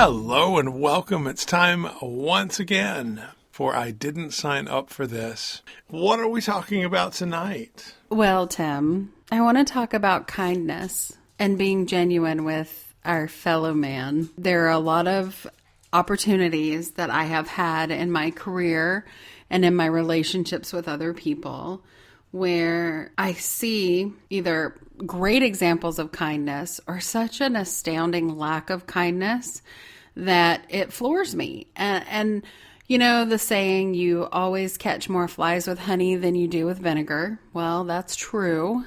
Hello and welcome. It's time once again for I Didn't Sign Up for This. What are we talking about tonight? Well, Tim, I want to talk about kindness and being genuine with our fellow man. There are a lot of opportunities that I have had in my career and in my relationships with other people where I see either great examples of kindness or such an astounding lack of kindness that it floors me. And you know, the saying, you always catch more flies with honey than you do with vinegar. Well, that's true.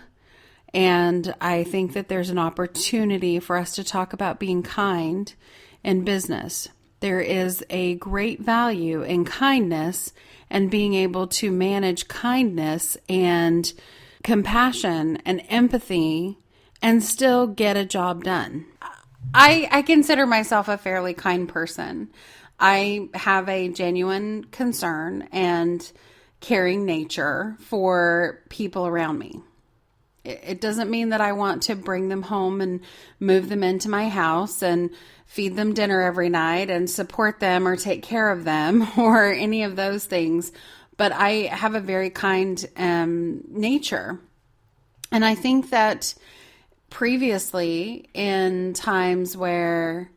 And I think that there's an opportunity for us to talk about being kind in business. There is a great value in kindness and being able to manage kindness and compassion and empathy and still get a job done. I consider myself a fairly kind person. I have a genuine concern and caring nature for people around me. It doesn't mean that I want to bring them home and move them into my house and feed them dinner every night and support them or take care of them or any of those things. But I have a very kind nature. And I think that previously, in times where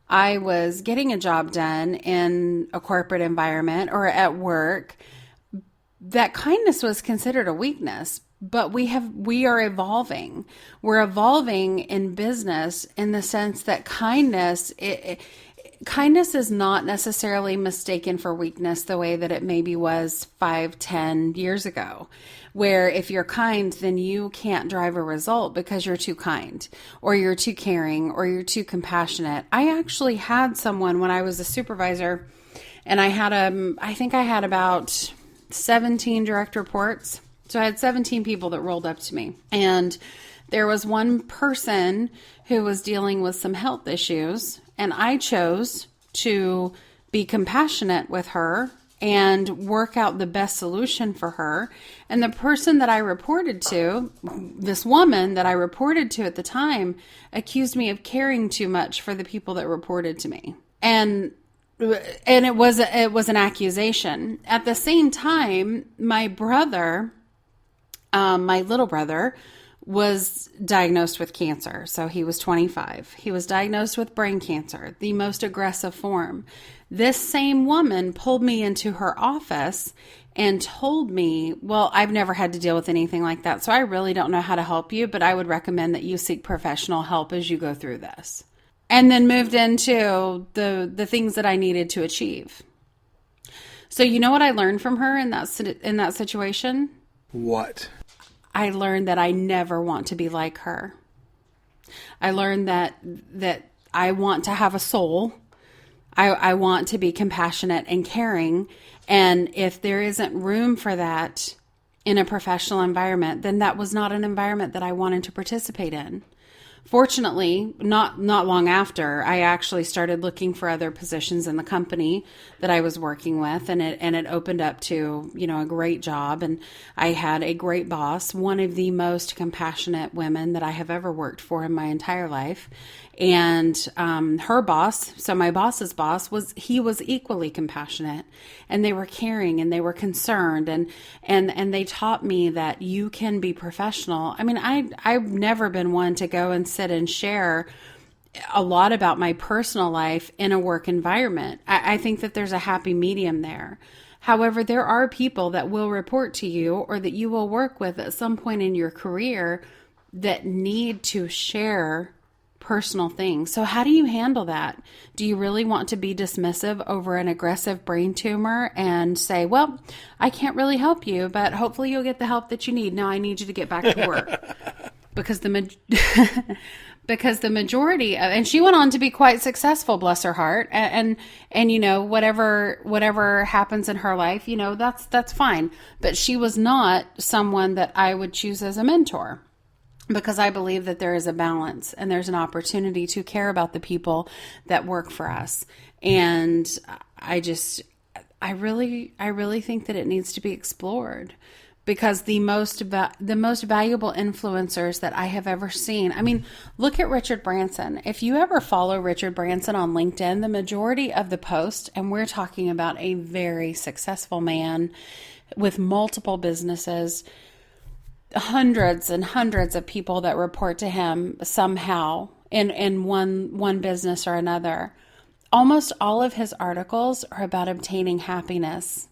I was getting a job done in a corporate environment or at work, that kindness was considered a weakness. But we are evolving. We're evolving in business in the sense that kindness is not necessarily mistaken for weakness the way that it maybe was 5-10 years ago, where if you're kind, then you can't drive a result because you're too kind or you're too caring or you're too compassionate. I actually had someone when I was a supervisor, and I think I had about 17 direct reports. So I had 17 people that rolled up to me, and there was one person who was dealing with some health issues, and I chose to be compassionate with her and work out the best solution for her. And the person that I reported to, this woman that I reported to at the time, accused me of caring too much for the people that reported to me. And it was an accusation. At the same time, my brother, my little brother, was diagnosed with cancer. So he was 25. He was diagnosed with brain cancer, the most aggressive form. This same woman pulled me into her office and told me, well, I've never had to deal with anything like that, so I really don't know how to help you, but I would recommend that you seek professional help as you go through this. And then moved into the things that I needed to achieve. So you know what I learned from her in that situation? What? I learned that I never want to be like her. I learned that I want to have a soul. I want to be compassionate and caring. And if there isn't room for that in a professional environment, then that was not an environment that I wanted to participate in. Fortunately, not long after, I actually started looking for other positions in the company that I was working with, and it opened up to, a great job, and I had a great boss, one of the most compassionate women that I have ever worked for in my entire life. And her boss, so my boss's boss, was equally compassionate, and they were caring and they were concerned, and they taught me that you can be professional. I mean, I've never been one to go and sit and share a lot about my personal life in a work environment. I think that there's a happy medium there. However, there are people that will report to you or that you will work with at some point in your career that need to share personal things. So how do you handle that? Do you really want to be dismissive over an aggressive brain tumor and say, well, I can't really help you, but hopefully you'll get the help that you need. No, I need you to get back to work. Because the majority of, and she went on to be quite successful, bless her heart. And whatever happens in her life, that's fine. But she was not someone that I would choose as a mentor. Because I believe that there is a balance and there's an opportunity to care about the people that work for us. And I really think that it needs to be explored. because the most valuable influencers that I have ever seen. I mean, look at Richard Branson. If you ever follow Richard Branson on LinkedIn, the majority of the posts, and we're talking about a very successful man with multiple businesses, hundreds and hundreds of people that report to him somehow in one business or another. Almost all of his articles are about obtaining happiness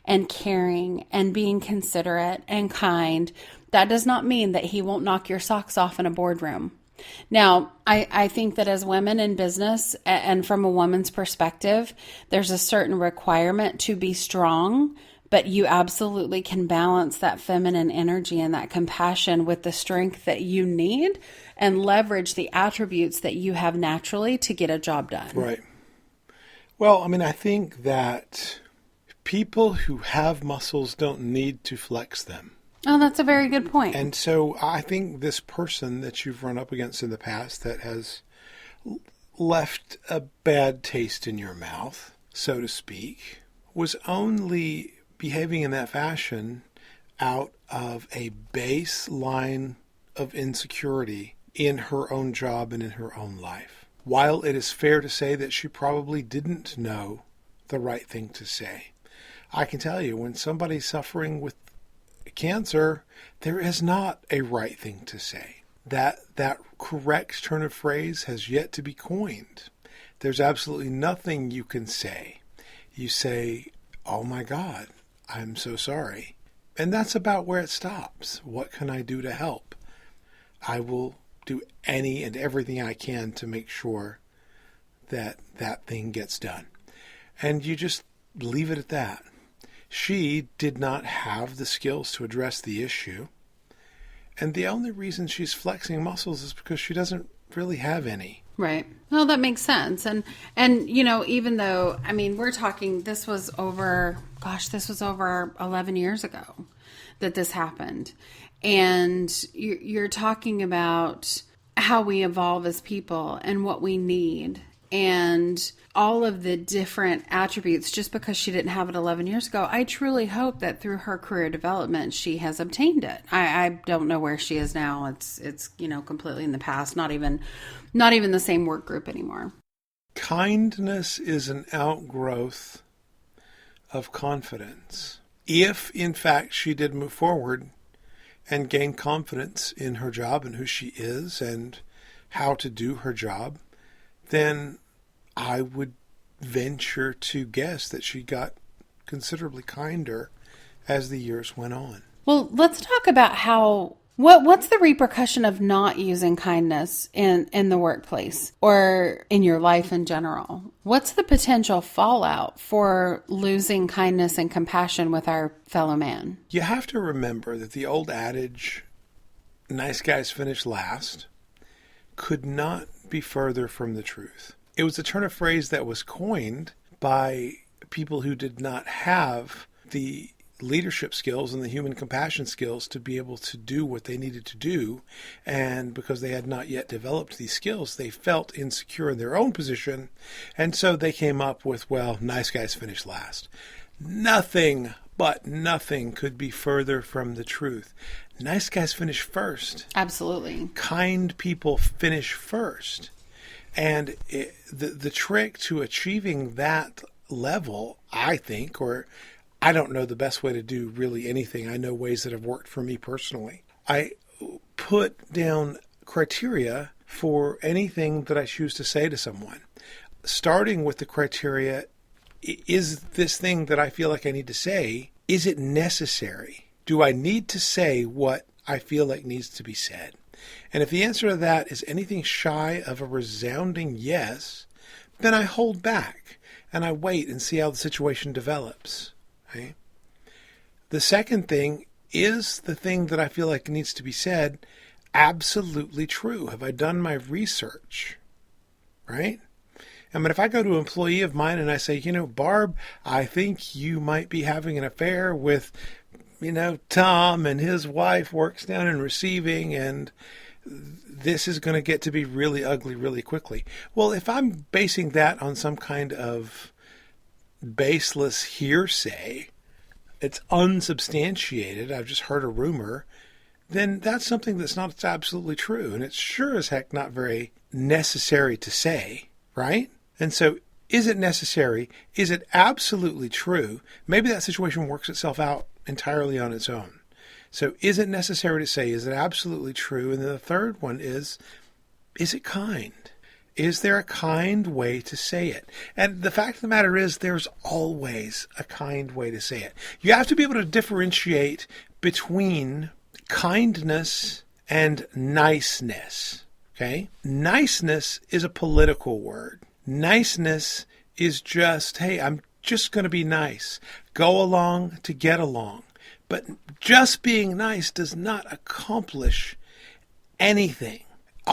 and caring and being considerate and kind. That does not mean that he won't knock your socks off in a boardroom. Now, I think that as women in business and from a woman's perspective, there's a certain requirement to be strong, but you absolutely can balance that feminine energy and that compassion with the strength that you need and leverage the attributes that you have naturally to get a job done. Right. Well, I mean, I think that people who have muscles don't need to flex them. Oh, that's a very good point. And so I think this person that you've run up against in the past that has left a bad taste in your mouth, so to speak, was only behaving in that fashion out of a baseline of insecurity in her own job and in her own life. While it is fair to say that she probably didn't know the right thing to say, I can tell you, when somebody's suffering with cancer, there is not a right thing to say. That correct turn of phrase has yet to be coined. There's absolutely nothing you can say. You say, "Oh my God, I'm so sorry." And that's about where it stops. What can I do to help? I will do any and everything I can to make sure that that thing gets done. And you just leave it at that. She did not have the skills to address the issue. And the only reason she's flexing muscles is because she doesn't really have any. Right. Well, that makes sense. And you know, even though, I mean, we're talking, this was over 11 years ago that this happened. And you're talking about how we evolve as people and what we need and all of the different attributes. Just because she didn't have it 11 years ago, I truly hope that through her career development, she has obtained it. I don't know where she is now. It's you know, completely in the past, not even the same work group anymore. Kindness is an outgrowth of confidence. If, in fact, she did move forward and gain confidence in her job and who she is and how to do her job, then I would venture to guess that she got considerably kinder as the years went on. Well, let's talk about what's the repercussion of not using kindness in the workplace or in your life in general? What's the potential fallout for losing kindness and compassion with our fellow man? You have to remember that the old adage, "nice guys finish last," could not be further from the truth. It was a turn of phrase that was coined by people who did not have the leadership skills and the human compassion skills to be able to do what they needed to do. And because they had not yet developed these skills, they felt insecure in their own position. And so they came up with, well, nice guys finish last. Nothing could be further from the truth. Nice guys finish first. Absolutely. Kind people finish first. And the trick to achieving that level, I think, or I don't know the best way to do really anything. I know ways that have worked for me personally. I put down criteria for anything that I choose to say to someone, starting with the criteria, is this thing that I feel like I need to say, is it necessary? Do I need to say what I feel like needs to be said? And if the answer to that is anything shy of a resounding yes, then I hold back and I wait and see how the situation develops. Okay? The second thing, is the thing that I feel like needs to be said absolutely true? Have I done my research? Right? I mean, if I go to an employee of mine and I say, Barb, I think you might be having an affair with, Tom, and his wife works down in receiving, and this is going to get to be really ugly really quickly. Well, if I'm basing that on some kind of baseless hearsay, it's unsubstantiated, I've just heard a rumor, then that's something that's not absolutely true. And it's sure as heck not very necessary to say, right? And so is it necessary? Is it absolutely true? Maybe that situation works itself out entirely on its own. So is it necessary to say? Is it absolutely true? And then the third one is it kind? Is there a kind way to say it? And the fact of the matter is there's always a kind way to say it. You have to be able to differentiate between kindness and niceness. Okay? Niceness is a political word. Niceness is just, hey, I'm just going to be nice. Go along to get along. But just being nice does not accomplish anything.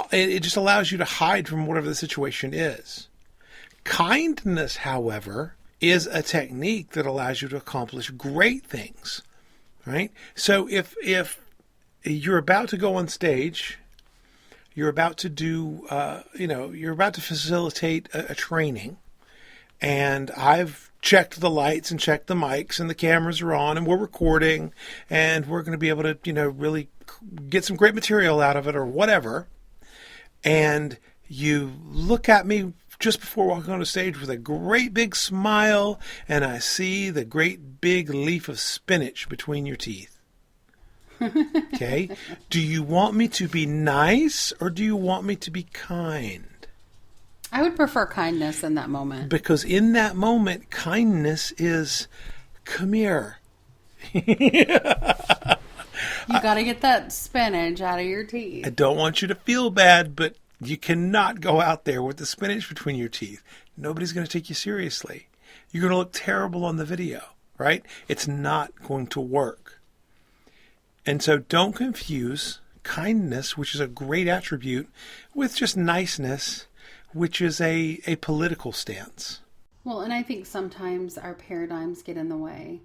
It just allows you to hide from whatever the situation is. Kindness, however, is a technique that allows you to accomplish great things, right? So if you're about to go on stage, you're about to do, you're about to facilitate a training, and I've checked the lights and checked the mics and the cameras are on and we're recording and we're going to be able to, really get some great material out of it or whatever. And you look at me just before walking on the stage with a great big smile, and I see the great big leaf of spinach between your teeth. Okay? Do you want me to be nice or do you want me to be kind? I would prefer kindness in that moment. Because in that moment, kindness is, come here. You got to get that spinach out of your teeth. I don't want you to feel bad, but you cannot go out there with the spinach between your teeth. Nobody's going to take you seriously. You're going to look terrible on the video, right? It's not going to work. And so don't confuse kindness, which is a great attribute, with just niceness, which is a political stance. Well, and I think sometimes our paradigms get in the way.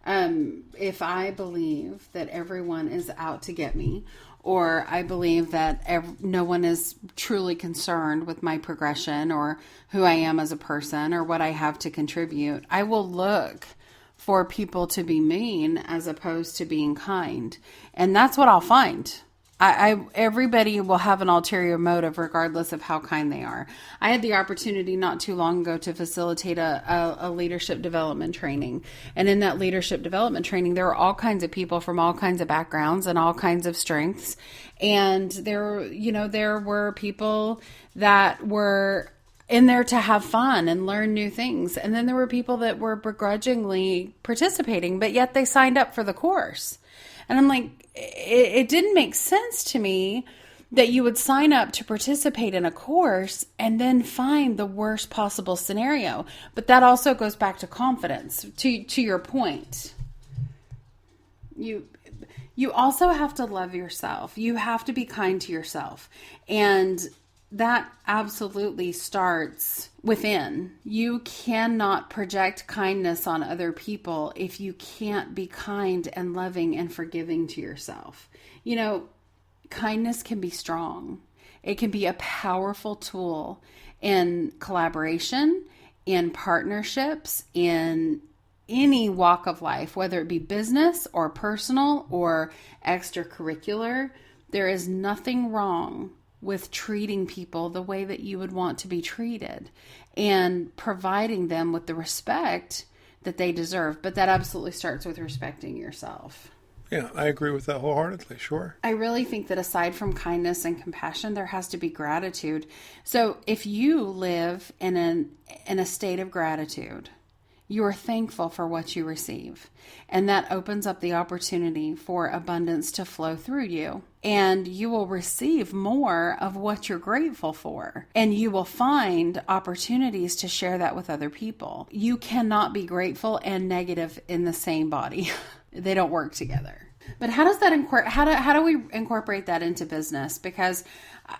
If I believe that everyone is out to get me, or I believe that no one is truly concerned with my progression or who I am as a person or what I have to contribute, I will look for people to be mean as opposed to being kind. And that's what I'll find. Everybody will have an ulterior motive regardless of how kind they are. I had the opportunity not too long ago to facilitate a leadership development training. And in that leadership development training, there were all kinds of people from all kinds of backgrounds and all kinds of strengths. And there were people that were in there to have fun and learn new things. And then there were people that were begrudgingly participating, but yet they signed up for the course. And I'm like, it didn't make sense to me that you would sign up to participate in a course and then find the worst possible scenario. But that also goes back to confidence, to your point. You also have to love yourself. You have to be kind to yourself. And that absolutely starts within. You cannot project kindness on other people if you can't be kind and loving and forgiving to yourself. Kindness can be strong. It can be a powerful tool in collaboration, in partnerships, in any walk of life, whether it be business or personal or extracurricular. There is nothing wrong with treating people the way that you would want to be treated and providing them with the respect that they deserve. But that absolutely starts with respecting yourself. Yeah, I agree with that wholeheartedly, sure. I really think that aside from kindness and compassion, there has to be gratitude. So if you live in a state of gratitude, you are thankful for what you receive. And that opens up the opportunity for abundance to flow through you. And you will receive more of what you're grateful for. And you will find opportunities to share that with other people. You cannot be grateful and negative in the same body. They don't work together. But how does that how do we incorporate that into business? Because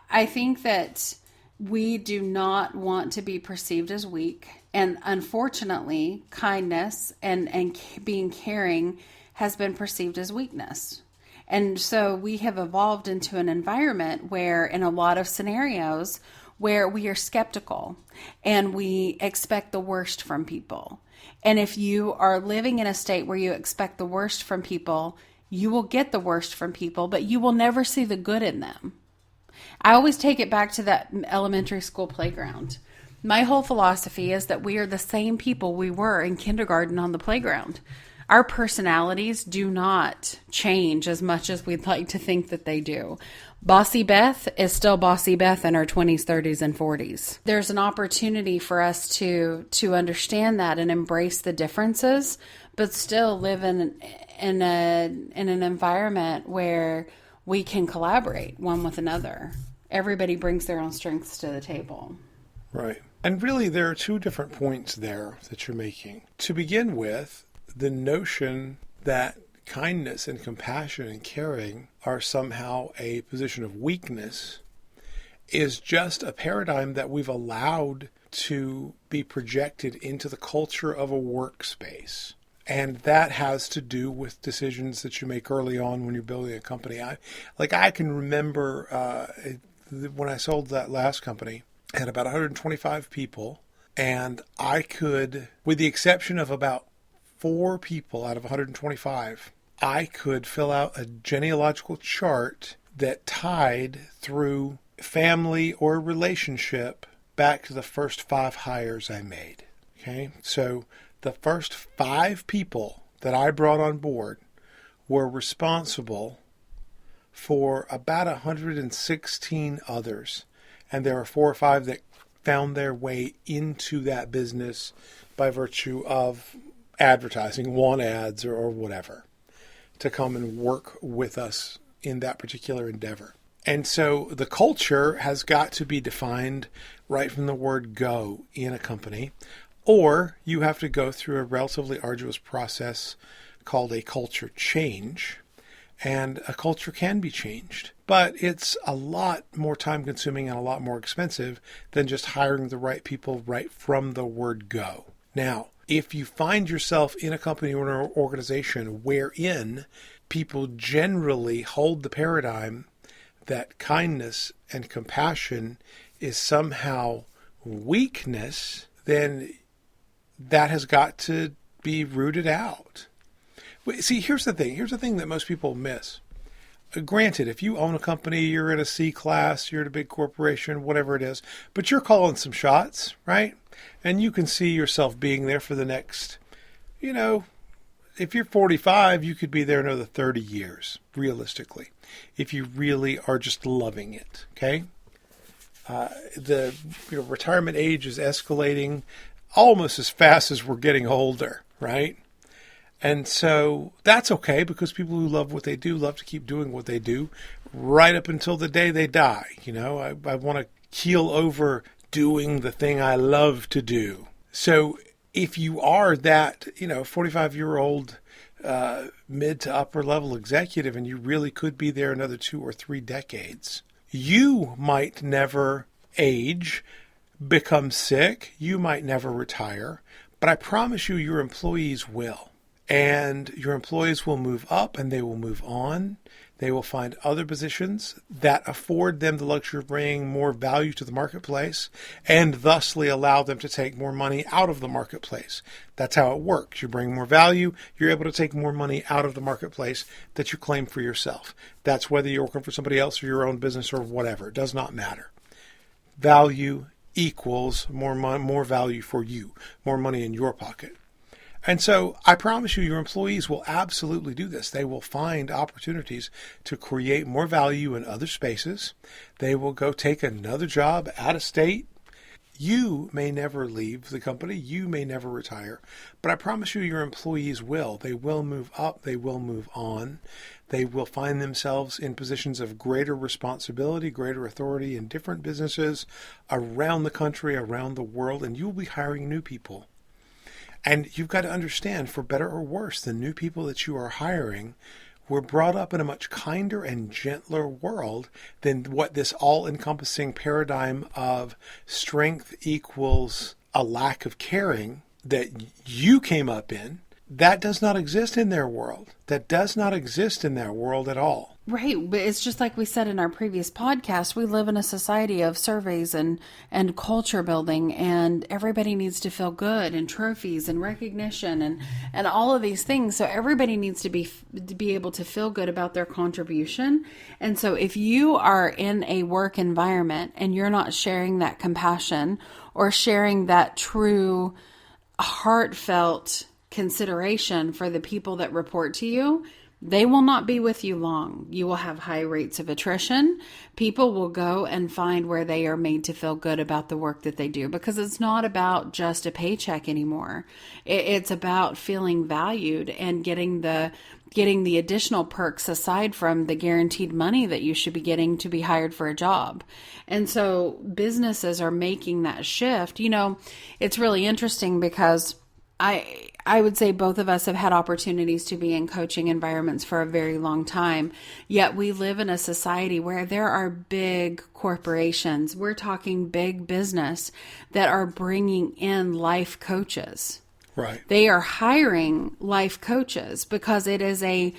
I think that we do not want to be perceived as weak. And unfortunately, kindness and being caring has been perceived as weakness. And so we have evolved into an environment where in a lot of scenarios, where we are skeptical and we expect the worst from people. And if you are living in a state where you expect the worst from people, you will get the worst from people, but you will never see the good in them. I always take it back to that elementary school playground. My whole philosophy is that we are the same people we were in kindergarten on the playground. Our personalities do not change as much as we'd like to think that they do. Bossy Beth is still Bossy Beth in her 20s, 30s, and 40s. There's an opportunity for us to understand that and embrace the differences, but still live in an environment where we can collaborate one with another. Everybody brings their own strengths to the table. Right. And really, there are two different points there that you're making. To begin with, the notion that kindness and compassion and caring are somehow a position of weakness is just a paradigm that we've allowed to be projected into the culture of a workspace. And that has to do with decisions that you make early on when you're building a company. I can remember when I sold that last company, I had about 125 people, and I could, with the exception of about 4 people out of 125, I could fill out a genealogical chart that tied through family or relationship back to the first 5 hires I made. Okay, so the first 5 people that I brought on board were responsible for about 116 others. And there are 4 or 5 that found their way into that business by virtue of advertising, want ads or whatever, to come and work with us in that particular endeavor. And so the culture has got to be defined right from the word go in a company, or you have to go through a relatively arduous process called a culture change. And a culture can be changed, but it's a lot more time consuming and a lot more expensive than just hiring the right people right from the word go. Now, if you find yourself in a company or an organization wherein people generally hold the paradigm that kindness and compassion is somehow weakness, then that has got to be rooted out. See, here's the thing. Here's the thing that most people miss. Granted, if you own a company, you're at a C class, you're at a big corporation, whatever it is, but you're calling some shots, right? And you can see yourself being there for the next, if you're 45, you could be there another 30 years, realistically, if you really are just loving it, okay? The retirement age is escalating almost as fast as we're getting older, right? And so that's okay, because people who love what they do love to keep doing what they do right up until the day they die. I want to keel over doing the thing I love to do. So if you are that, 45-year-old mid to upper level executive, and you really could be there another 2 or 3 decades, you might never age, become sick, you might never retire, but I promise you your employees will. And your employees will move up and they will move on. They will find other positions that afford them the luxury of bringing more value to the marketplace and thusly allow them to take more money out of the marketplace. That's how it works. You bring more value, you're able to take more money out of the marketplace that you claim for yourself. That's whether you're working for somebody else or your own business or whatever. It does not matter. Value equals more value for you, more money in your pocket. And so I promise you, your employees will absolutely do this. They will find opportunities to create more value in other spaces. They will go take another job out of state. You may never leave the company. You may never retire. But I promise you, your employees will. They will move up. They will move on. They will find themselves in positions of greater responsibility, greater authority in different businesses around the country, around the world, and you'll be hiring new people. And you've got to understand, for better or worse, the new people that you are hiring were brought up in a much kinder and gentler world than what this all-encompassing paradigm of strength equals a lack of caring that you came up in. That does not exist in their world. That does not exist in their world at all. Right. But it's just like we said in our previous podcast, we live in a society of surveys and culture building, and everybody needs to feel good, and trophies and recognition and all of these things. So everybody needs to be able to feel good about their contribution. And so if you are in a work environment and you're not sharing that compassion or sharing that true heartfelt consideration for the people that report to you, they will not be with you long. You will have high rates of attrition. People will go and find where they are made to feel good about the work that they do, because it's not about just a paycheck anymore. It's about feeling valued and getting the additional perks aside from the guaranteed money that you should be getting to be hired for a job. And so businesses are making that shift. You know, it's really interesting because I would say both of us have had opportunities to be in coaching environments for a very long time, yet we live in a society where there are big corporations, we're talking big business, that are bringing in life coaches. Right. They are hiring life coaches because it is a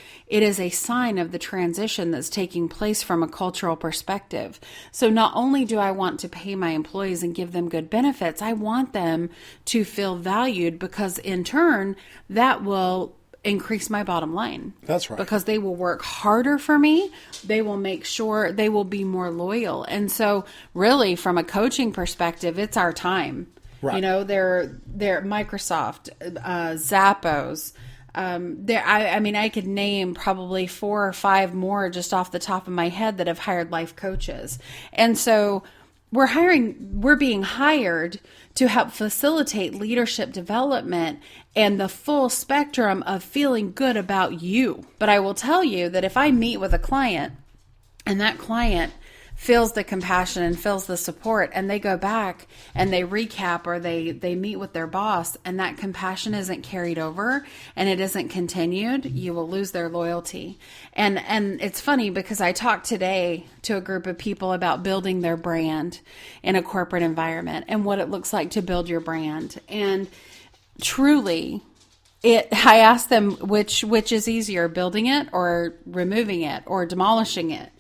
sign of the transition that's taking place from a cultural perspective. So not only do I want to pay my employees and give them good benefits, I want them to feel valued, because in turn that will increase my bottom line. That's right. Because they will work harder for me. They will make sure they will be more loyal. And so really, from a coaching perspective, it's our time. Right. You know, they're Microsoft, Zappos. I mean, I could name probably 4 or 5 more just off the top of my head that have hired life coaches. And so we're being hired to help facilitate leadership development and the full spectrum of feeling good about you. But I will tell you that if I meet with a client and that client feels the compassion and feels the support, and they go back and they recap, or they meet with their boss, and that compassion isn't carried over and it isn't continued, you will lose their loyalty. And it's funny because I talked today to a group of people about building their brand in a corporate environment and what it looks like to build your brand. And truly, I asked them which is easier, building it or removing it or demolishing it.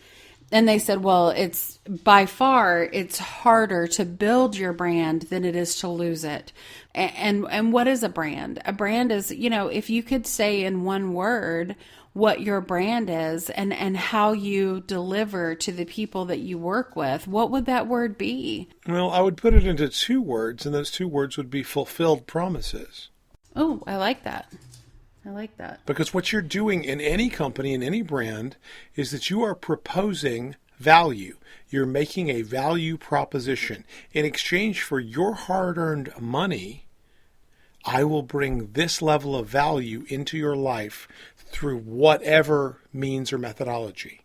And they said, well, it's by far, it's harder to build your brand than it is to lose it. And what is a brand? A brand is, you know, if you could say in one word what your brand is and how you deliver to the people that you work with, what would that word be? Well, I would put it into 2 words, and those 2 words would be fulfilled promises. Oh, I like that. I like that. Because what you're doing in any company, in any brand, is that you are proposing value. You're making a value proposition. In exchange for your hard-earned money, I will bring this level of value into your life through whatever means or methodology.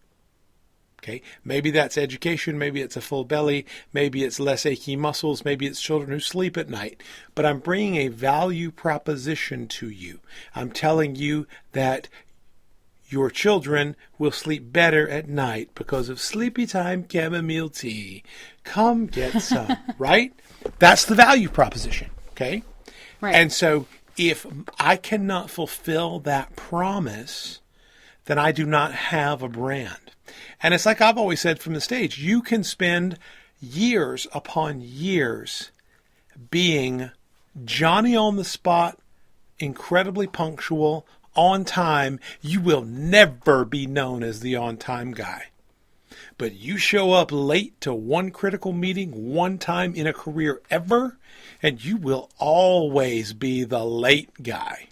Okay, maybe that's education, maybe it's a full belly, maybe it's less achy muscles, maybe it's children who sleep at night. But I'm bringing a value proposition to you. I'm telling you that your children will sleep better at night because of sleepy time chamomile tea. Come get some, right? That's the value proposition, okay? Right. And so if I cannot fulfill that promise, then I do not have a brand. And it's like I've always said from the stage, you can spend years upon years being Johnny on the spot, incredibly punctual, on time. You will never be known as the on-time guy. But you show up late to one critical meeting one time in a career ever, and you will always be the late guy.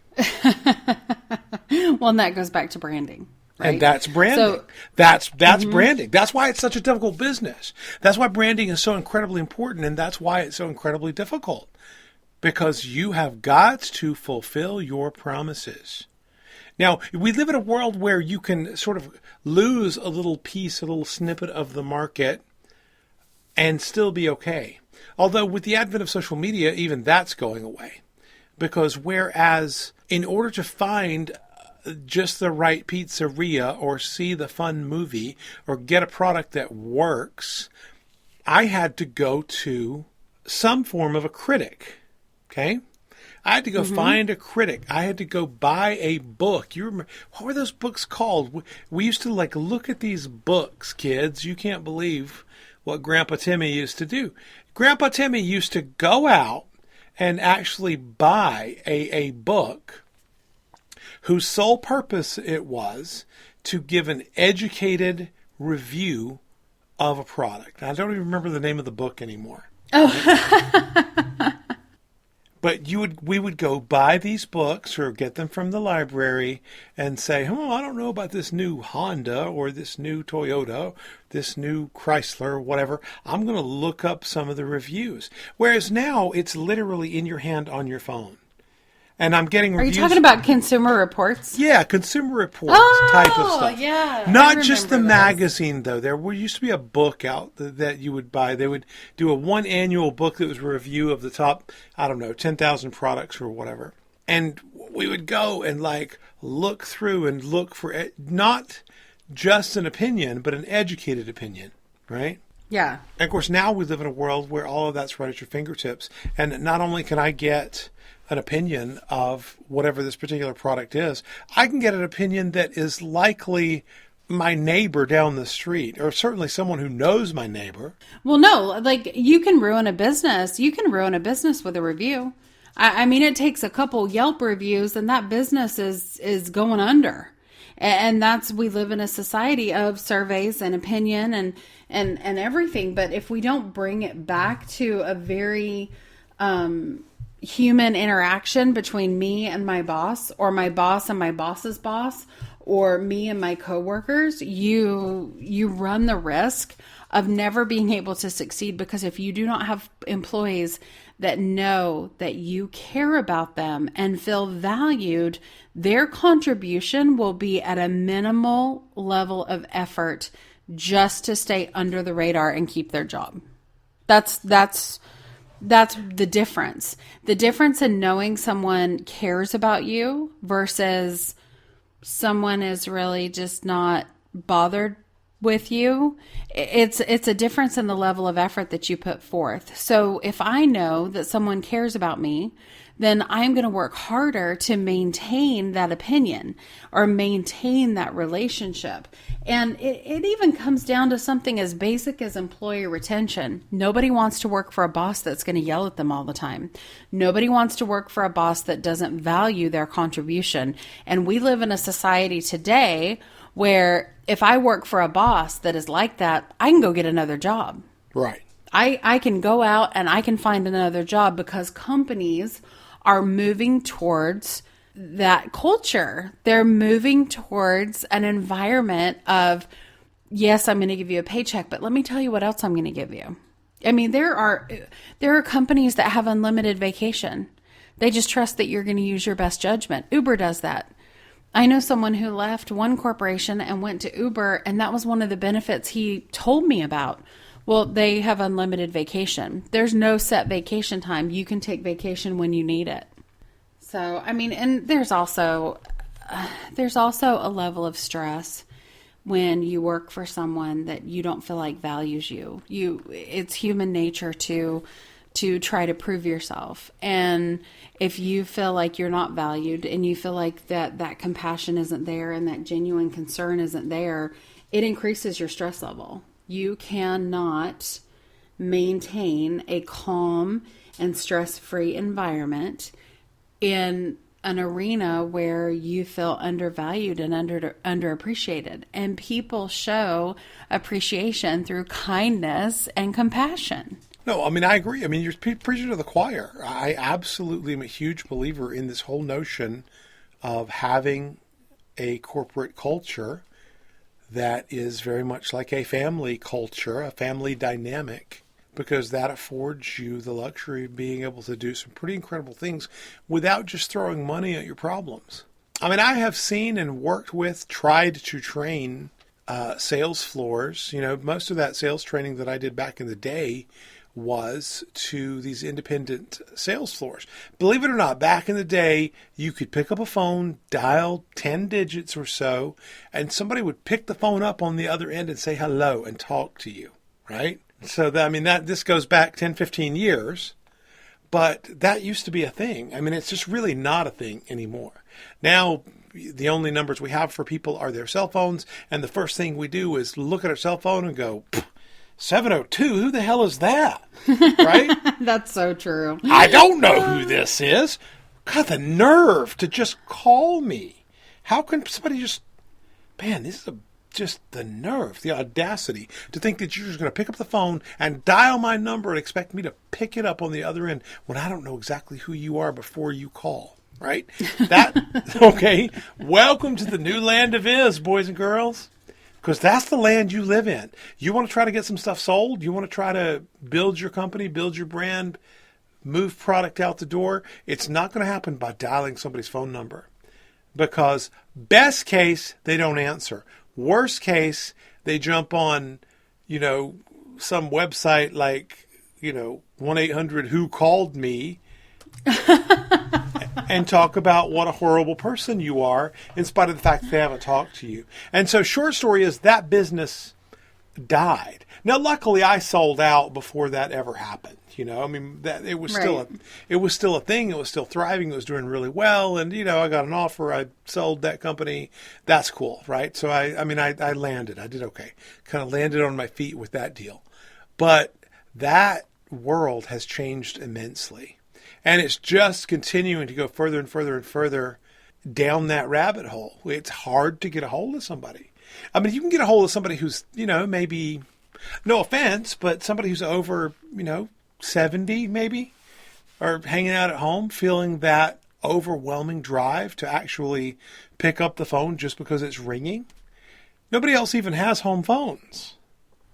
Well, and that goes back to branding. Right? And that's branding. So, that's branding. That's why it's such a difficult business. That's why branding is so incredibly important, and that's why it's so incredibly difficult. Because you have got to fulfill your promises. Now, we live in a world where you can sort of lose a little piece, a little snippet of the market and still be okay. Although with the advent of social media, even that's going away. Because whereas in order to find just the right pizzeria or see the fun movie or get a product that works, I had to go to some form of a critic. Okay? I had to go find a critic. I had to go buy a book. You remember, what were those books called? We used to like look at these books, kids. You can't believe what Grandpa Timmy used to do. Grandpa Timmy used to go out and actually buy a book whose sole purpose it was to give an educated review of a product. I don't even remember the name of the book anymore. Oh. But we would go buy these books or get them from the library and say, oh, I don't know about this new Honda or this new Toyota, this new Chrysler, whatever. I'm going to look up some of the reviews. Whereas now it's literally in your hand on your phone. And I'm getting reviews. Are you talking about Consumer Reports? Yeah, Consumer Reports type of stuff. Yeah. Not just the magazine, though. There used to be a book out that you would buy. They would do one annual book that was a review of the top, 10,000 products or whatever. And we would go and like look through and look for not just an opinion, but an educated opinion, right? Yeah. And of course, now we live in a world where all of that's right at your fingertips. And not only can I get an opinion of whatever this particular product is, I can get an opinion that is likely my neighbor down the street, or certainly someone who knows my neighbor. Well, no, like you can ruin a business. You can ruin a business with a review. I mean, it takes a couple Yelp reviews and that business is going under. And we live in a society of surveys and opinion and everything. But if we don't bring it back to a very, human interaction between me and my boss, or my boss and my boss's boss, or me and my coworkers, you run the risk of never being able to succeed, because if you do not have employees that know that you care about them and feel valued, their contribution will be at a minimal level of effort just to stay under the radar and keep their job. That's the difference. The difference in knowing someone cares about you versus someone is really just not bothered with you. It's a difference in the level of effort that you put forth. So if I know that someone cares about me, then I'm going to work harder to maintain that opinion or maintain that relationship. And it even comes down to something as basic as employee retention. Nobody wants to work for a boss that's going to yell at them all the time. Nobody wants to work for a boss that doesn't value their contribution. And we live in a society today where if I work for a boss that is like that, I can go get another job. Right. I can go out and I can find another job because companies are moving towards that culture. They're moving towards an environment of, yes, I'm going to give you a paycheck, but let me tell you what else I'm going to give you. I mean, there are companies that have unlimited vacation. They just trust that you're going to use your best judgment. Uber does that. I know someone who left one corporation and went to Uber, and that was one of the benefits he told me about. Well, they have unlimited vacation. There's no set vacation time. You can take vacation when you need it. So, I mean, and there's also a level of stress when you work for someone that you don't feel like values you. It's human nature to try to prove yourself. And if you feel like you're not valued and you feel like that compassion isn't there and that genuine concern isn't there, it increases your stress level. You cannot maintain a calm and stress-free environment in an arena where you feel undervalued and underappreciated. And people show appreciation through kindness and compassion. No, I mean, I agree. I mean, you're preaching to the choir. I absolutely am a huge believer in this whole notion of having a corporate culture that is very much like a family culture, a family dynamic, because that affords you the luxury of being able to do some pretty incredible things without just throwing money at your problems. I mean, I have seen and tried to train sales floors. You know, most of that sales training that I did back in the day was to these independent sales floors. Believe it or not, back in the day, you could pick up a phone, dial 10 digits or so, and somebody would pick the phone up on the other end and say hello and talk to you, right? So, this goes back 10, 15 years. But that used to be a thing. I mean, it's just really not a thing anymore. Now, the only numbers we have for people are their cell phones. And the first thing we do is look at our cell phone and go, 702, who the hell is that? Right? That's so true. I don't know who this is. God, the nerve to just call me. How can somebody just, man, this is just the nerve, the audacity to think that you're just going to pick up the phone and dial my number and expect me to pick it up on the other end when I don't know exactly who you are before you call, right? Okay, welcome to the new land of is, boys and girls, because that's the land you live in. You want to try to get some stuff sold? You want to try to build your company, build your brand, move product out the door? It's not going to happen by dialing somebody's phone number, because best case, they don't answer. Worst case, they jump on, some website like, 1-800-WHO-CALLED-ME and talk about what a horrible person you are in spite of the fact that they haven't talked to you. And so short story is that business died. Now, luckily, I sold out before that ever happened. I mean, that it was still a thing. It was still thriving. It was doing really well. And, I got an offer. I sold that company. That's cool, right? So, I landed. I did okay. Kind of landed on my feet with that deal. But that world has changed immensely. And it's just continuing to go further and further and further down that rabbit hole. It's hard to get a hold of somebody. I mean, you can get a hold of somebody who's, maybe, no offense, but somebody who's over, 70 maybe, or hanging out at home feeling that overwhelming drive to actually pick up the phone just because it's ringing. Nobody else even has home phones.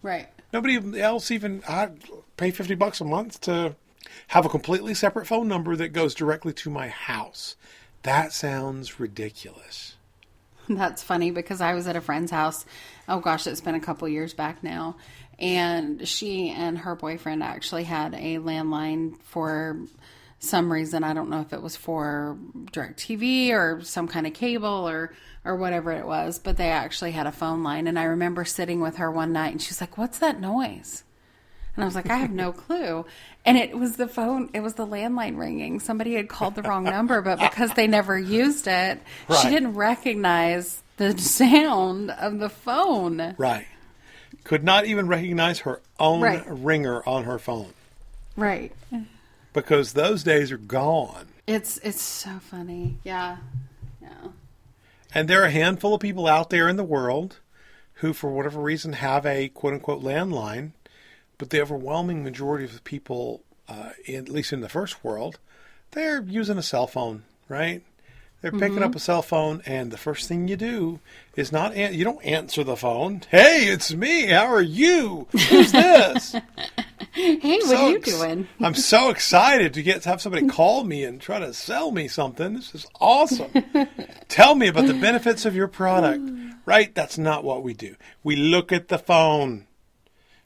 Right. Nobody else even, I pay $50 a month to have a completely separate phone number that goes directly to my house. That sounds ridiculous. That's funny because I was at a friend's house. Oh gosh, it's been a couple years back now. And she and her boyfriend actually had a landline for some reason. I don't know if it was for DirecTV or some kind of cable or whatever it was, but they actually had a phone line. And I remember sitting with her one night and she's like, "What's that noise?" And I was like, "I have no clue." And it was the phone, it was the landline ringing. Somebody had called the wrong number, but because they never used it, she didn't recognize the sound of the phone. Right. Could not even recognize her own ringer on her phone. Right. Because those days are gone. It's so funny. Yeah. Yeah. And there are a handful of people out there in the world who, for whatever reason, have a quote-unquote landline. But the overwhelming majority of the people, at least in the first world, they're using a cell phone, right? They're picking up a cell phone, and the first thing you do is you don't answer the phone. "Hey, it's me. How are you? Who's this?" Hey, what are you doing? I'm so excited to have somebody call me and try to sell me something. This is awesome. Tell me about the benefits of your product. Right? That's not what we do. We look at the phone.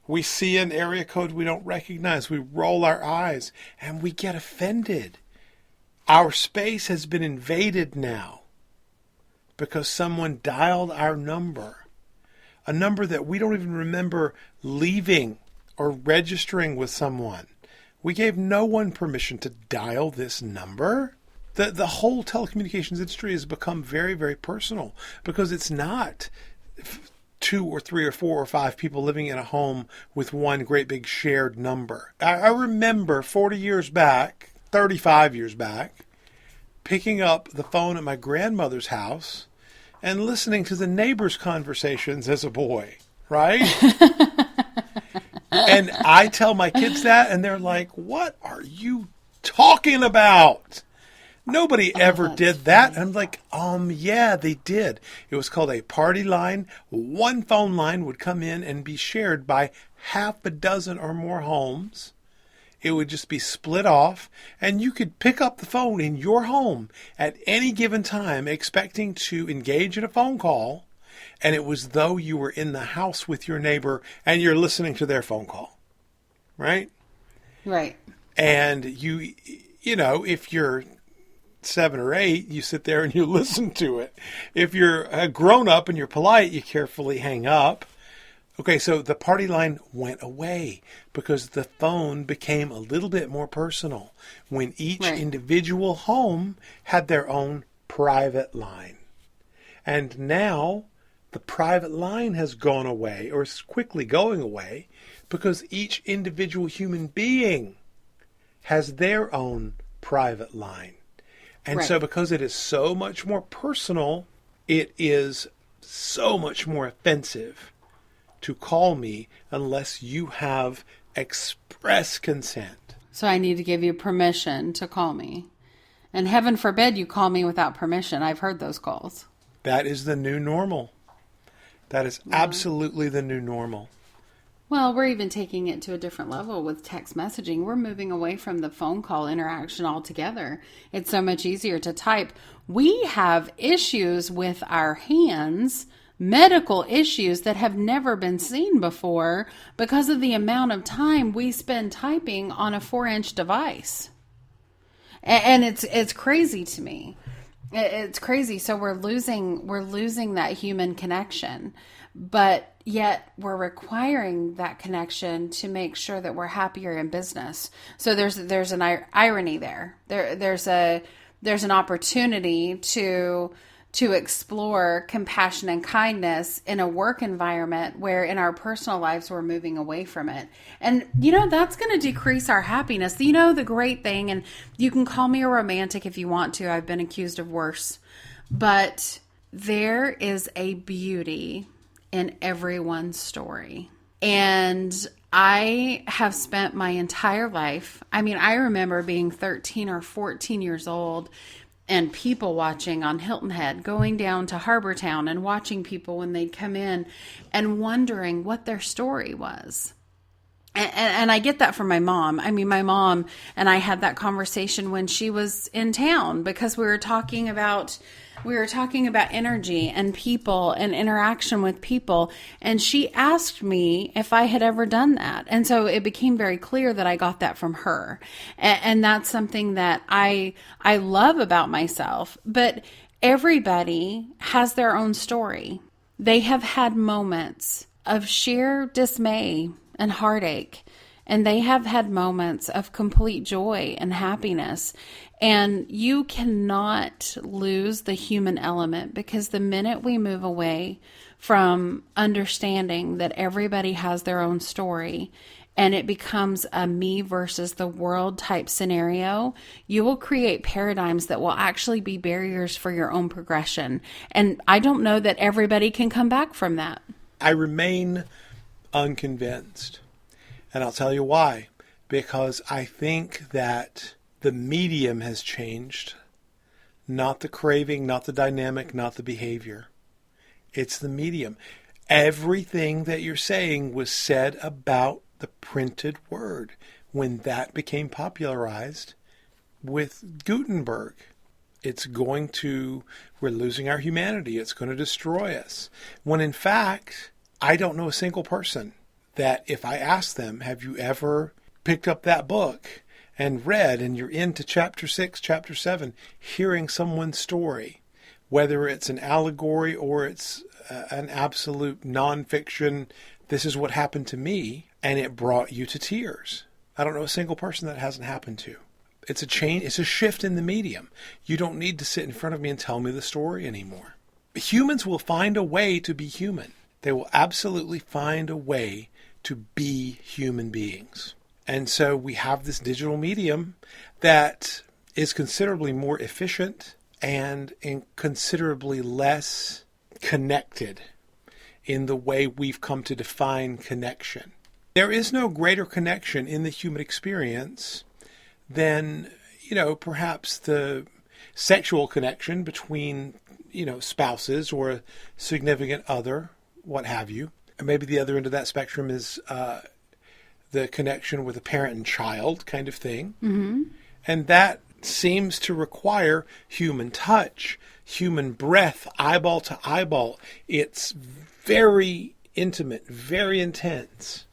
We see an area code we don't recognize. We roll our eyes, and we get offended. Our space has been invaded now because someone dialed our number, a number that we don't even remember leaving or registering with someone. We gave no one permission to dial this number. The whole telecommunications industry has become very, very personal because it's not 2 or 3 or 4 or 5 people living in a home with one great big shared number. I remember 40 years back, 35 years back, picking up the phone at my grandmother's house and listening to the neighbors' conversations as a boy, right? And I tell my kids that, and they're like, "What are you talking about? Nobody ever did that." And I'm like, yeah, they did. It was called a party line. One phone line would come in and be shared by half a dozen or more homes. It would just be split off, and you could pick up the phone in your home at any given time expecting to engage in a phone call, and it was though you were in the house with your neighbor and you're listening to their phone call, right? Right. And if you're 7 or 8, you sit there and you listen to it. If you're a grown up and you're polite, you carefully hang up. Okay, so the party line went away because the phone became a little bit more personal when each Right. individual home had their own private line. And now the private line has gone away, or is quickly going away, because each individual human being has their own private line. And so Right. because it is so much more personal, it is so much more offensive to call me unless you have express consent. So I need to give you permission to call me. And heaven forbid you call me without permission. I've heard those calls. That is the new normal. That is absolutely the new normal. Well, we're even taking it to a different level with text messaging. We're moving away from the phone call interaction altogether. It's so much easier to type. We have issues with our hands, medical issues that have never been seen before because of the amount of time we spend typing on a 4-inch device. And it's crazy to me. It's crazy. So we're losing that human connection, but yet we're requiring that connection to make sure that we're happier in business. So there's an irony there. There's an opportunity to explore compassion and kindness in a work environment where in our personal lives we're moving away from it. And, that's going to decrease our happiness. The great thing, and you can call me a romantic if you want to. I've been accused of worse. But there is a beauty in everyone's story. And I have spent my entire life, I remember being 13 or 14 years old and people watching on Hilton Head, going down to Harbor Town and watching people when they'd come in and wondering what their story was. And I get that from my mom. My mom and I had that conversation when she was in town because we were talking about energy and people and interaction with people. And she asked me if I had ever done that. And so it became very clear that I got that from her. And that's something that I love about myself. But everybody has their own story. They have had moments of sheer dismay and heartache. And they have had moments of complete joy and happiness. And you cannot lose the human element because the minute we move away from understanding that everybody has their own story and it becomes a me versus the world type scenario, you will create paradigms that will actually be barriers for your own progression. And I don't know that everybody can come back from that. I remain unconvinced. And I'll tell you why. Because I think that the medium has changed. Not the craving, not the dynamic, not the behavior. It's the medium. Everything that you're saying was said about the printed word when that became popularized with Gutenberg. We're losing our humanity. It's going to destroy us. When in fact, I don't know a single person that if I ask them, have you ever picked up that book and read, and you're into chapter 6, chapter 7, hearing someone's story, whether it's an allegory or it's an absolute nonfiction, this is what happened to me, and it brought you to tears. I don't know a single person that hasn't happened to. It's a change. It's a shift in the medium. You don't need to sit in front of me and tell me the story anymore. Humans will find a way to be human. They will absolutely find a way to be human beings. And so we have this digital medium that is considerably more efficient and considerably less connected in the way we've come to define connection. There is no greater connection in the human experience than, perhaps the sexual connection between, spouses or a significant other, what have you. And maybe the other end of that spectrum is the connection with a parent and child kind of thing. Mm-hmm. And that seems to require human touch, human breath, eyeball to eyeball. It's very intimate, very intense,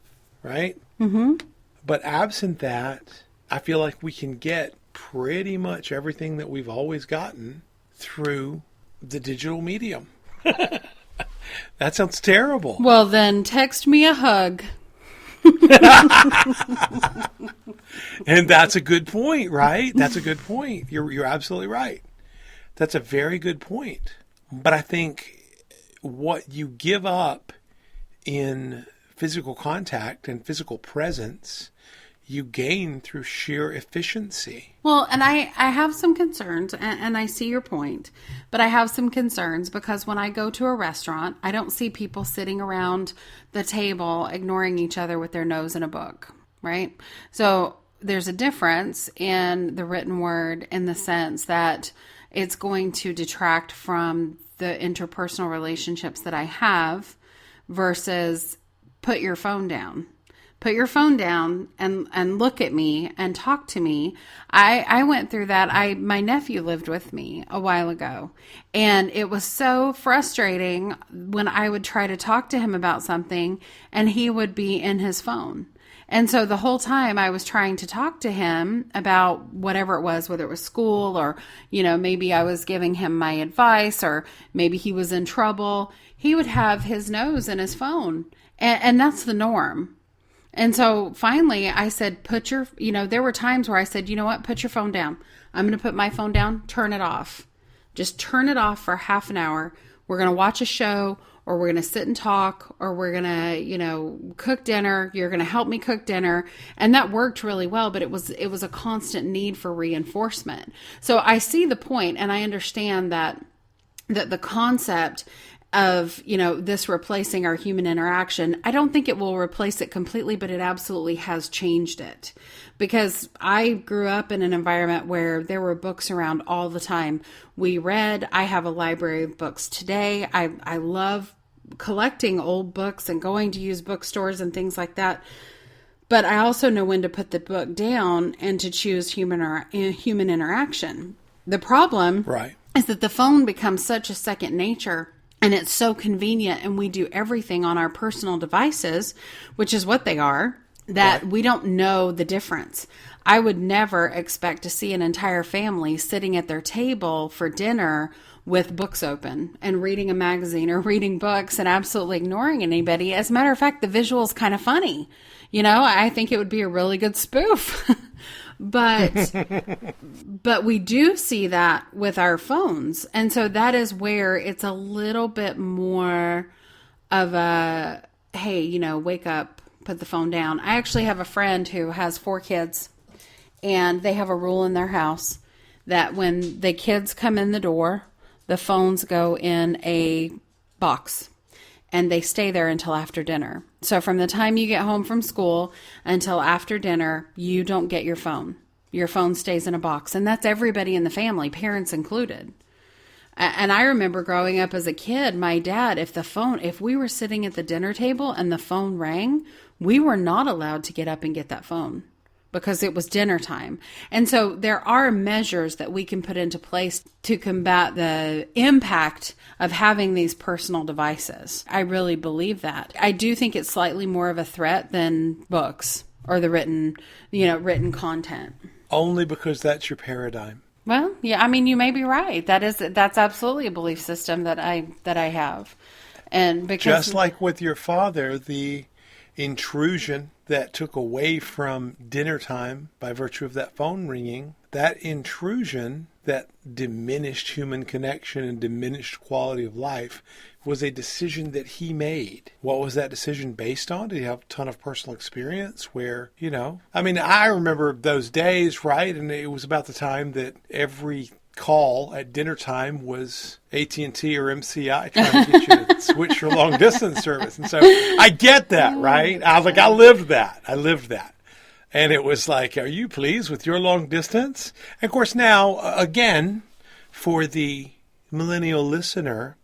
right? Mm-hmm. But absent that, I feel like we can get pretty much everything that we've always gotten through the digital medium. That sounds terrible. Well, then text me a hug. And that's a good point, right? That's a good point. You're absolutely right. That's a very good point. But I think what you give up in physical contact and physical presence, you gain through sheer efficiency. Well, and I have some concerns, and I see your point, but I have some concerns because when I go to a restaurant, I don't see people sitting around the table ignoring each other with their nose in a book, right? So there's a difference in the written word in the sense that it's going to detract from the interpersonal relationships that I have versus put your phone down. Put your phone down and look at me and talk to me. I went through that. My nephew lived with me a while ago, and it was so frustrating when I would try to talk to him about something and he would be in his phone. And so the whole time I was trying to talk to him about whatever it was, whether it was school or, maybe I was giving him my advice or maybe he was in trouble, he would have his nose in his phone. And that's the norm. And so finally I said, there were times where I said, you know what, put your phone down. I'm going to put my phone down, turn it off. Just turn it off for half an hour. We're going to watch a show, or we're going to sit and talk, or we're going to, cook dinner. You're going to help me cook dinner. And that worked really well, but it was a constant need for reinforcement. So I see the point, and I understand that the concept of, this replacing our human interaction, I don't think it will replace it completely, but it absolutely has changed it. Because I grew up in an environment where there were books around all the time. We read. I have a library of books today. I love collecting old books and going to used bookstores and things like that. But I also know when to put the book down and to choose human interaction. The problem is that the phone becomes such a second nature. And it's so convenient, and we do everything on our personal devices, which is what they are, that we don't know the difference. I would never expect to see an entire family sitting at their table for dinner with books open and reading a magazine or reading books and absolutely ignoring anybody. As a matter of fact, the visual is kind of funny. I think it would be a really good spoof. But we do see that with our phones. And so that is where it's a little bit more of a, hey, wake up, put the phone down. I actually have a friend who has 4 kids, and they have a rule in their house that when the kids come in the door, the phones go in a box. And they stay there until after dinner. So from the time you get home from school until after dinner, you don't get your phone. Your phone stays in a box. And that's everybody in the family, parents included. And I remember growing up as a kid, my dad, if we were sitting at the dinner table and the phone rang, we were not allowed to get up and get that phone because it was dinner time. And so there are measures that we can put into place to combat the impact of having these personal devices. I really believe that. I do think it's slightly more of a threat than books or the written content. Only because that's your paradigm. Well, yeah, I mean, you may be right. That's absolutely a belief system that I have. And because just like with your father, the intrusion that took away from dinner time by virtue of that phone ringing, that intrusion that diminished human connection and diminished quality of life was a decision that he made. What was that decision based on? Did he have a ton of personal experience where, I remember those days, right? And it was about the time that every call at dinner time was AT&T or MCI trying to get you to switch your long distance service. And so I get that, right? I was like, I lived that. And it was like, are you pleased with your long distance? And of course now, again, for the millennial listener,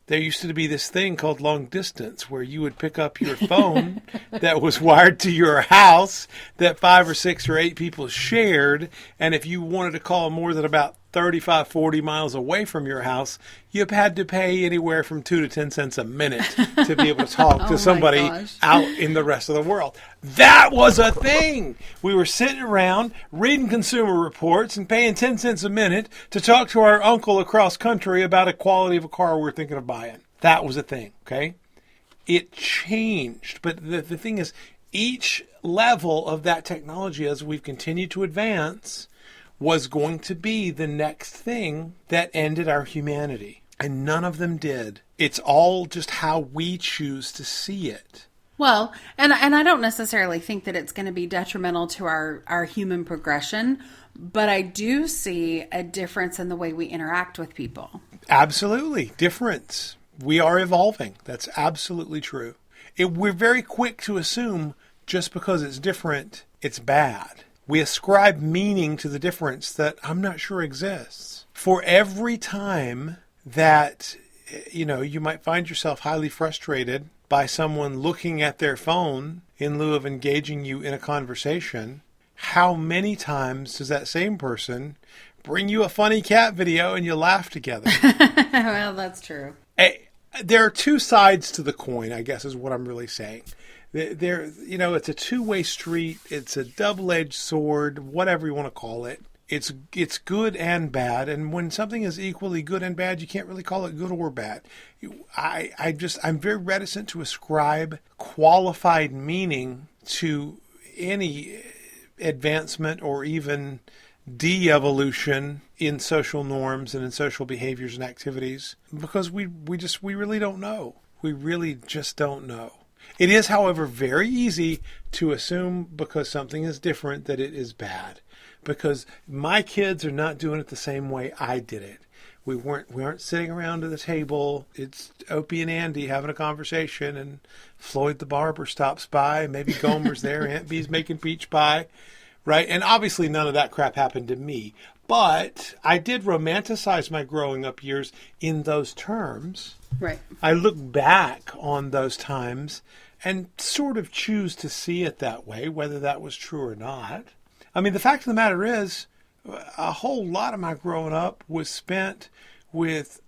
there used to be this thing called long distance where you would pick up your phone that was wired to your house that 5 or 6 or 8 people shared. And if you wanted to call more than about 35, 40 miles away from your house, you had to pay anywhere from 2 to 10 cents a minute to be able to talk to somebody out in the rest of the world. That was a thing. We were sitting around reading Consumer Reports and paying 10 cents a minute to talk to our uncle across country about a quality of a car we were thinking of buying. That was a thing, okay? It changed. But the thing is, each level of that technology, as we've continued to advance, was going to be the next thing that ended our humanity. And none of them did. It's all just how we choose to see it. Well, and I don't necessarily think that it's going to be detrimental to our human progression, but I do see a difference in the way we interact with people. Absolutely. Difference. We are evolving. That's absolutely true. We're very quick to assume just because it's different, it's bad. We ascribe meaning to the difference that I'm not sure exists. For every time that, you might find yourself highly frustrated by someone looking at their phone in lieu of engaging you in a conversation, how many times does that same person bring you a funny cat video and you laugh together? Well, that's true. There are two sides to the coin, I guess is what I'm really saying. It's a two-way street. It's a double-edged sword, whatever you want to call it. It's good and bad, and when something is equally good and bad, you can't really call it good or bad. I'm very reticent to ascribe qualified meaning to any advancement or even de-evolution in social norms and in social behaviors and activities, because we really don't know. We really just don't know. It is, however, very easy to assume because something is different that it is bad. Because my kids are not doing it the same way I did it. We weren't sitting around at the table. It's Opie and Andy having a conversation, and Floyd the barber stops by. Maybe Gomer's there. Aunt Bee's making peach pie, right? And obviously none of that crap happened to me. But I did romanticize my growing up years in those terms. Right. I look back on those times and sort of choose to see it that way, whether that was true or not. I mean, the fact of the matter is, a whole lot of my growing up was spent with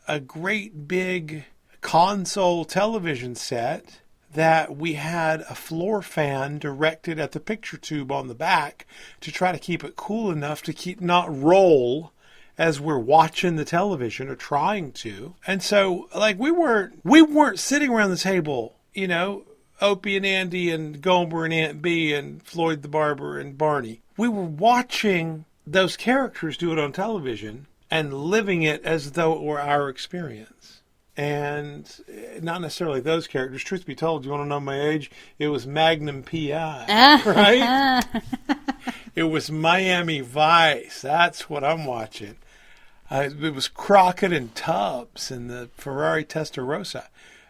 a great big console television set that we had a floor fan directed at the picture tube on the back to try to keep it cool enough to not roll as we're watching the television or trying to. And so, we weren't sitting around the table, Opie and Andy and Gomer and Aunt Bee and Floyd the barber and Barney. We were watching those characters do it on television and living it as though it were our experience. And not necessarily those characters. Truth be told, you want to know my age? It was Magnum P.I., right? It was Miami Vice. That's what I'm watching. It was Crockett and Tubbs and the Ferrari Testarossa.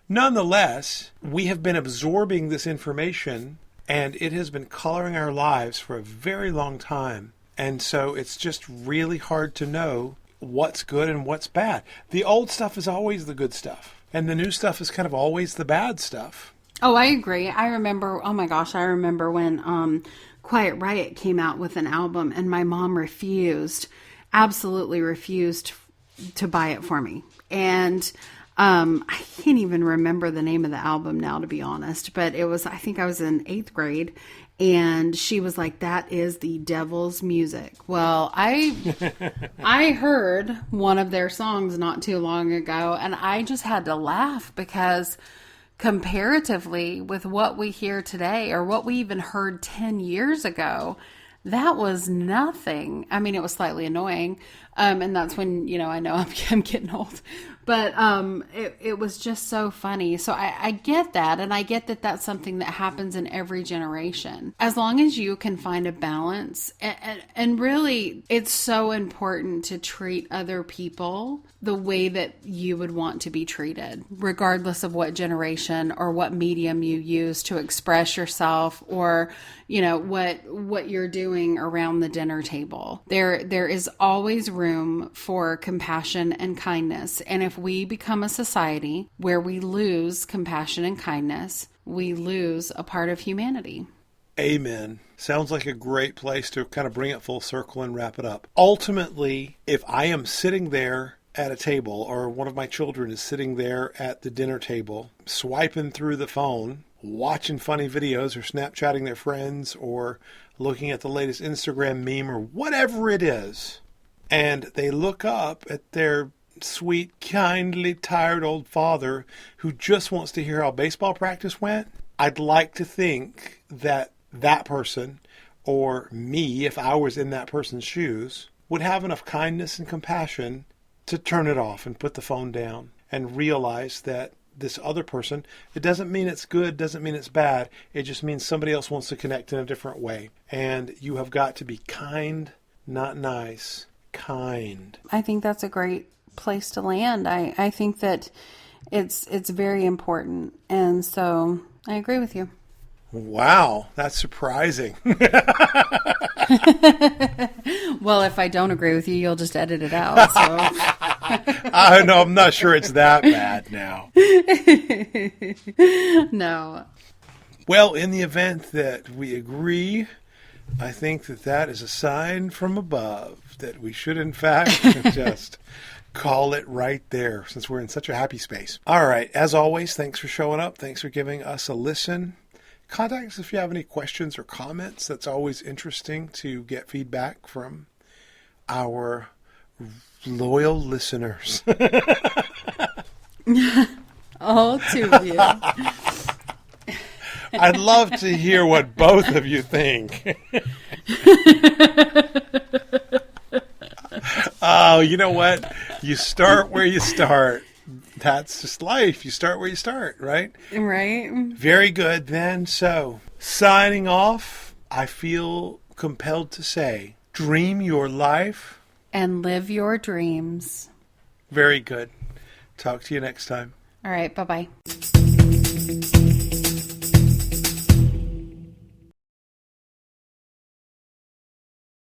Nonetheless, we have been absorbing this information, and it has been coloring our lives for a very long time. And so it's just really hard to know what's good and what's bad. The old stuff is always the good stuff, and the new stuff is kind of always the bad stuff. Oh, I agree. I remember when Quiet Riot came out with an album, and my mom absolutely refused to buy it for me. And I can't even remember the name of the album now, to be honest, but I think I was in 8th grade, and she was like, "That is the devil's music." Well, I heard one of their songs not too long ago, and I just had to laugh because comparatively with what we hear today, or what we even heard 10 years ago, that was nothing. I mean, it was slightly annoying. And that's when, I know I'm getting old, but it was just so funny. So I get that. And I get that that's something that happens in every generation. As long as you can find a balance. And really, it's so important to treat other people the way that you would want to be treated, regardless of what generation or what medium you use to express yourself, or, what you're doing around the dinner table. There is always room for compassion and kindness. And if we become a society where we lose compassion and kindness, we lose a part of humanity. Amen. Sounds like a great place to kind of bring it full circle and wrap it up. Ultimately, if I am sitting there at a table, or one of my children is sitting there at the dinner table, swiping through the phone, watching funny videos, or Snapchatting their friends, or looking at the latest Instagram meme, or whatever it is, and they look up at their sweet, kindly, tired old father who just wants to hear how baseball practice went, I'd like to think that that person, or me, if I was in that person's shoes, would have enough kindness and compassion to turn it off and put the phone down and realize that this other person, it doesn't mean it's good, doesn't mean it's bad. It just means somebody else wants to connect in a different way. And you have got to be kind, not nice, kind. I think that's a great place to land. I think that it's very important. And so I agree with you. Wow, that's surprising. Well, if I don't agree with you, you'll just edit it out. So. No, I'm not sure it's that bad now. No. Well, in the event that we agree, I think that is a sign from above that we should, in fact, just call it right there since we're in such a happy space. All right. As always, thanks for showing up. Thanks for giving us a listen. Contact us if you have any questions or comments. That's always interesting to get feedback from our loyal listeners. All two of you. I'd love to hear what both of you think. Oh, you know what? You start where you start. That's just life. You start where you start, right? Right. Very good then. So, signing off, I feel compelled to say, dream your life. And live your dreams. Very good. Talk to you next time. All right. Bye-bye.